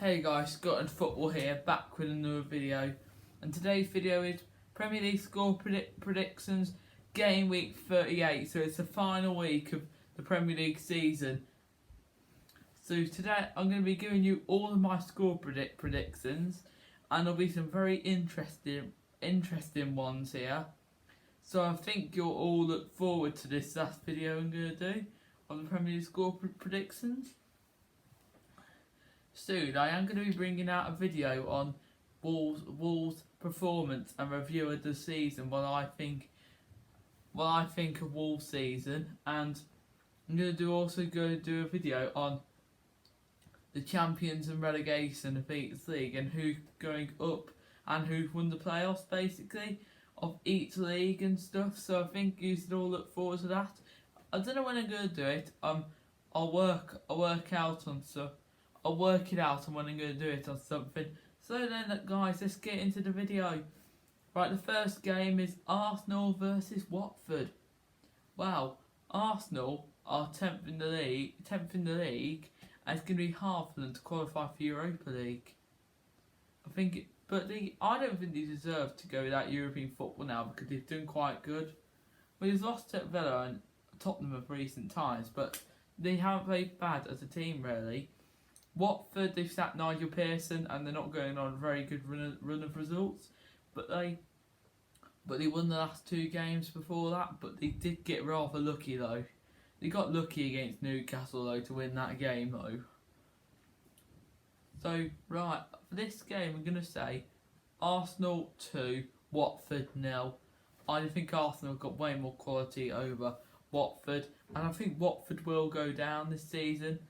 Hey guys, Scott and Football here, back with another video. And today's video is Premier League score predictions, game week 38. So it's the final week of the Premier League season. So today I'm going to be giving you all of my score predictions, and there'll be some very interesting ones here. So I think you'll all look forward to this last video I'm going to do on the Premier League score predictions. Soon I am going to be bringing out a video on Wolves' performance and review of the season, what I think of Wolves' season, and I'm going to also do a video on the champions and relegation of each league and who's going up and who's won the playoffs basically of each league and stuff. So I think you should all look forward to that. I don't know when I'm going to do it. I'll work out on stuff. I'll work it out on when I'm going to do it on something. So then guys, let's get into the video. Right, the first game is Arsenal versus Watford. Wow, Arsenal are 10th in the league, and it's going to be hard for them to qualify for Europa League. I don't think they deserve to go without European football now because they've done quite good. Well, they've lost to Villa and Tottenham of recent times, but they haven't played bad as a team really. Watford, they've sacked Nigel Pearson and they're not going on a very good run of results, but they won the last two games before that, but they did get rather lucky though. They got lucky against Newcastle though to win that game though. So right, for this game I'm going to say Arsenal 2, Watford 0. I think Arsenal got way more quality over Watford, and I think Watford will go down this season.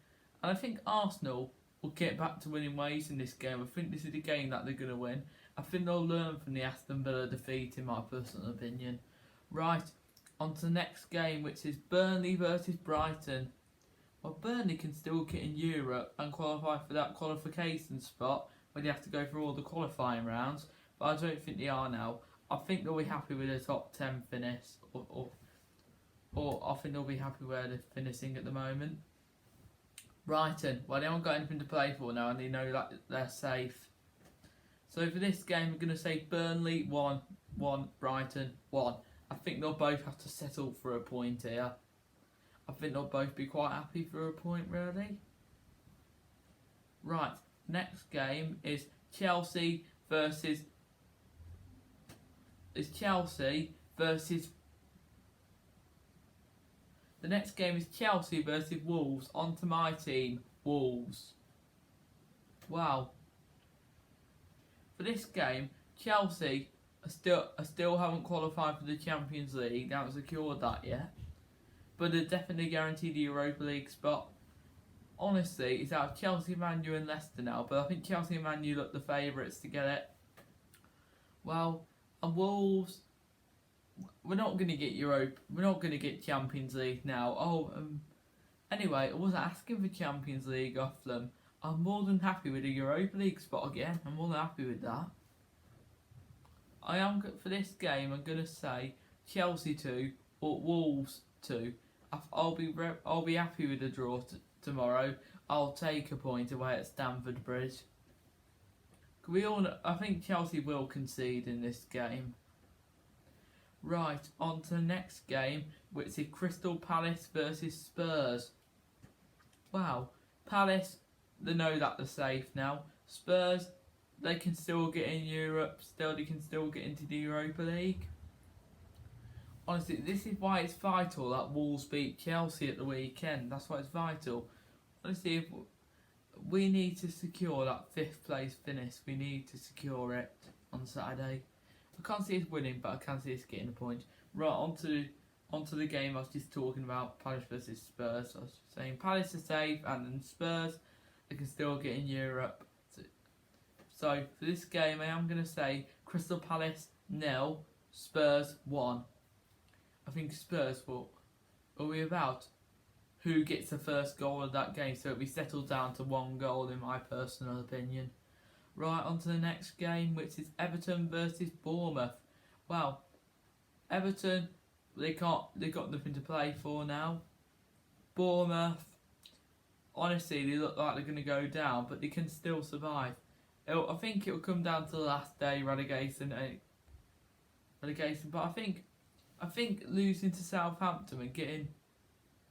And I think Arsenal will get back to winning ways in this game. I think this is the game that they're going to win. I think they'll learn from the Aston Villa defeat, in my personal opinion. Right, on to the next game, which is Burnley versus Brighton. Well, Burnley can still get in Europe and qualify for that qualification spot when you have to go through all the qualifying rounds, but I don't think they are now. I think they'll be happy with a top 10 finish, or I think they'll be happy where they're finishing at the moment. Brighton, well, they haven't got anything to play for now and they know that they're safe. So for this game, I'm going to say Burnley 1, Brighton 1. I think they'll both have to settle for a point here. I think they'll both be quite happy for a point, really. Right, next game is Chelsea versus The next game is Chelsea versus Wolves. On to my team, Wolves. Wow. For this game, Chelsea still haven't qualified for the Champions League. They haven't secured that yet. But they're definitely guaranteed the Europa League spot. Honestly, it's out of Chelsea, Man U and Leicester now. But I think Chelsea and Man U look the favourites to get it. Well, and Wolves, we're not going to get Europe. We're not going to get Champions League now. Anyway, I wasn't asking for Champions League off them. I'm more than happy with a Europa League spot again. I'm more than happy with that. For this game, I'm going to say Chelsea 2 or Wolves 2. I'll be happy with a draw tomorrow. I'll take a point away at Stamford Bridge. I think Chelsea will concede in this game. Right, on to the next game, which is Crystal Palace versus Spurs. Wow, Palace, they know that they're safe now. Spurs, they can still get in Europe, they can still get into the Europa League. Honestly, this is why it's vital that Wolves beat Chelsea at the weekend. That's why it's vital. Honestly, if we need to secure that 5th place finish. We need to secure it on Saturday. I can't see us winning, but I can see us getting a point. Right, onto the game I was just talking about, Palace versus Spurs. I was saying Palace are safe, and then Spurs, they can still get in Europe. So for this game, I am going to say Crystal Palace 0, Spurs 1. I think Spurs will be about who gets the first goal of that game, so it'll be settled down to 1 goal in my personal opinion. Right, on to the next game, which is Everton versus Bournemouth. Well, Everton, they've got nothing to play for now. Bournemouth, honestly, they look like they're going to go down, but they can still survive. I think it'll come down to the last day relegation. But I think losing to Southampton and getting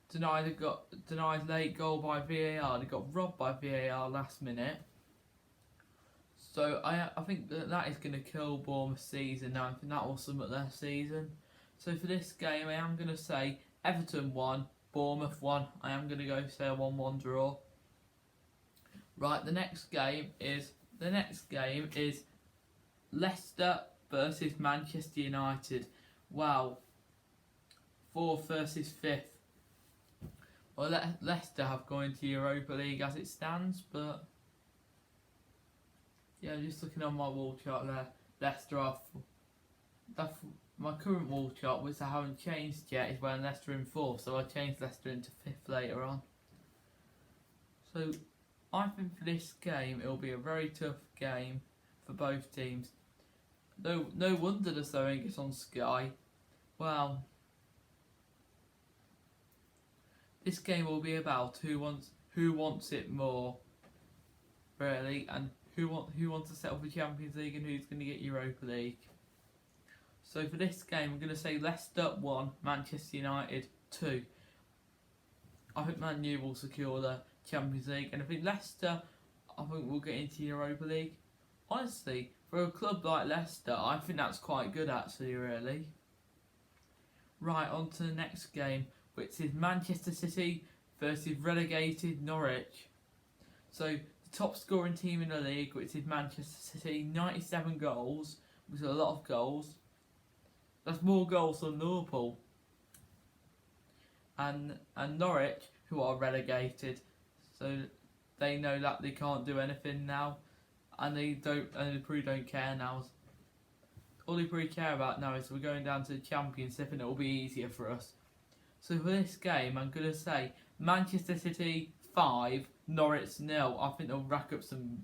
denied late goal by VAR. They got robbed by VAR last minute. So I think that is going to kill Bournemouth's season now. I think that will sum up their season. So for this game, I am going to say Everton 1, Bournemouth 1. I am going to go say a 1-1 draw. Right, the next game is Leicester versus Manchester United. Wow, 4th versus 5th. Well, Leicester have gone into Europa League as it stands, but yeah, just looking on my wall chart there, Leicester are. My current wall chart, which I haven't changed yet, is when Leicester in 4th, so I changed Leicester into 5th later on. So I think for this game, it will be a very tough game for both teams. No wonder the sewing is on Sky. Well, this game will be about who wants it more, really, and who wants to settle for Champions League and who's going to get Europa League. So for this game, I'm going to say Leicester 1, Manchester United 2. I think Man U will secure the Champions League, and I think Leicester, will get into Europa League. Honestly, for a club like Leicester, I think that's quite good actually, really. Right, on to the next game, which is Manchester City versus relegated Norwich. So the top scoring team in the league, which is Manchester City, 97 goals, which is a lot of goals. That's more goals than Liverpool. And Norwich, who are relegated, so they know that they can't do anything now, and they probably don't care now. All they probably care about now is we're going down to the Championship, and it will be easier for us. So for this game, I'm going to say Manchester City 5, Norwich 0. I think they'll rack up some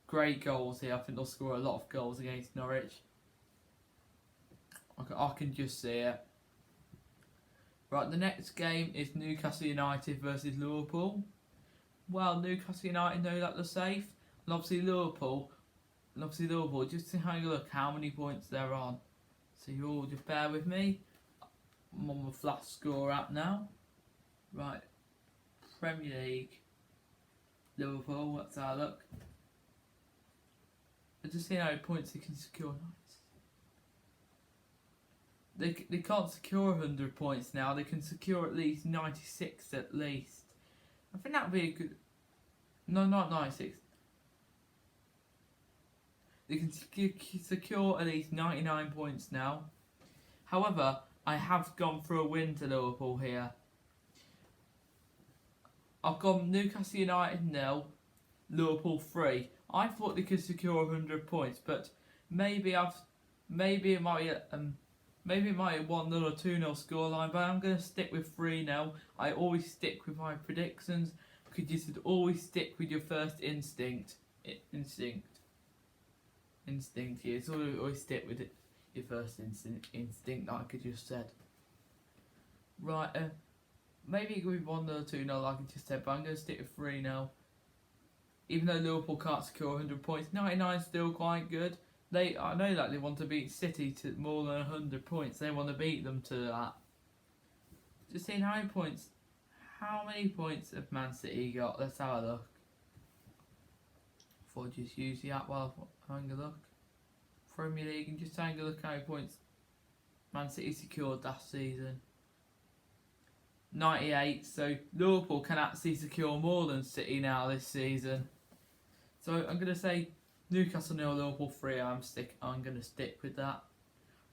great goals here. I think they'll score a lot of goals against Norwich. I can just see it. Right, the next game is Newcastle United versus Liverpool. Well, Newcastle United know that they're safe, and obviously Liverpool, just to have a look how many points they're on. So you all just bear with me. I'm on the flash score app now. Right, Premier League, Liverpool, let's have a look. Just see how many points they can secure. They can't secure 100 points now. They can secure at least 96 at least. I think that would be a good... No, not 96. They can secure at least 99 points now. However, I have gone for a win to Liverpool here. I've gone Newcastle United 0, Liverpool 3. I thought they could secure 100 points, but maybe it might be 1-0 or 2-0 scoreline, but I'm going to stick with 3-0. I always stick with my predictions because you should always stick with your first instinct. Instinct. You should always stick with your first instinct, like I just said. Right, maybe it could be 1-0 or 2-0, like I just said, but I'm going to stick with 3-0. Even though Liverpool can't secure 100 points, 99 is still quite good. I know that they want to beat City to more than 100 points. They want to beat them to that. Just seeing how many points have Man City got? Let's have a look. Before I just use the app while I'm having a look. Premier League, and just having a look how many points Man City secured last season. 98. So Liverpool can actually secure more than City now this season. So I'm going to say Newcastle 0, Liverpool 3. I'm going to stick with that.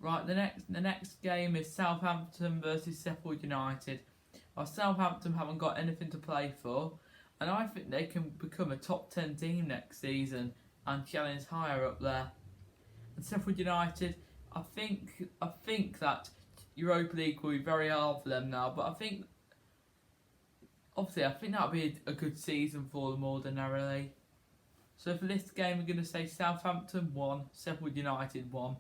Right, the next game is Southampton versus Sheffield United. Well, Southampton haven't got anything to play for, and I think they can become a top 10 team next season and challenge higher up there. And Sheffield United, I think that Europa League will be very hard for them now, but I think that'll be a good season for them ordinarily. So for this game, we're going to say Southampton 1, Sheffield United 1. I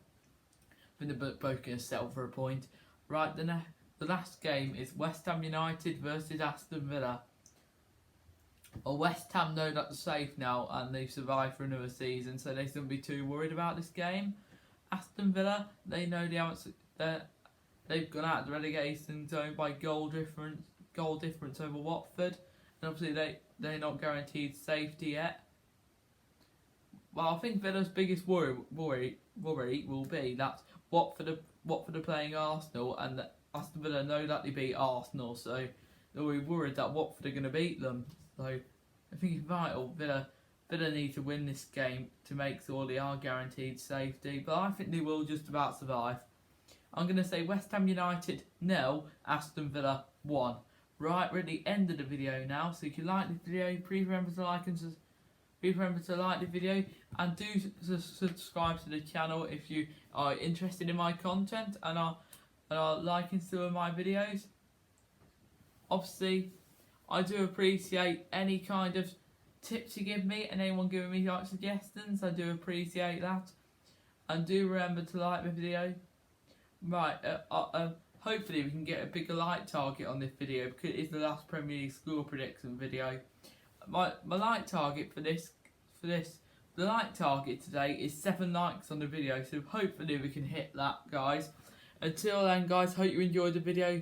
think they're both going to settle for a point. Right, the last game is West Ham United versus Aston Villa. Well, West Ham know that they're safe now and they've survived for another season, so they shouldn't be too worried about this game. Aston Villa, they know they've gone out of the relegation zone by goal difference over Watford, and obviously they're not guaranteed safety yet. Well, I think Villa's biggest worry will be that Watford are playing Arsenal, and that Aston Villa know that they beat Arsenal, so they'll be worried that Watford are going to beat them. So I think it's vital. Villa need to win this game to make sure they are guaranteed safety, but I think they will just about survive. I'm going to say West Ham United 0, Aston Villa 1. Right, we're at the end of the video now, so if you like this video, please remember to like the video, and do subscribe to the channel if you are interested in my content and are liking some of my videos. Obviously, I do appreciate any kind of tips you give me and anyone giving me like suggestions. I do appreciate that, and do remember to like the video. Right, hopefully we can get a bigger like target on this video because it's the last Premier League score prediction video. My like target the like target today is 7 likes on the video, so hopefully we can hit that, guys. Until then, guys, hope you enjoyed the video.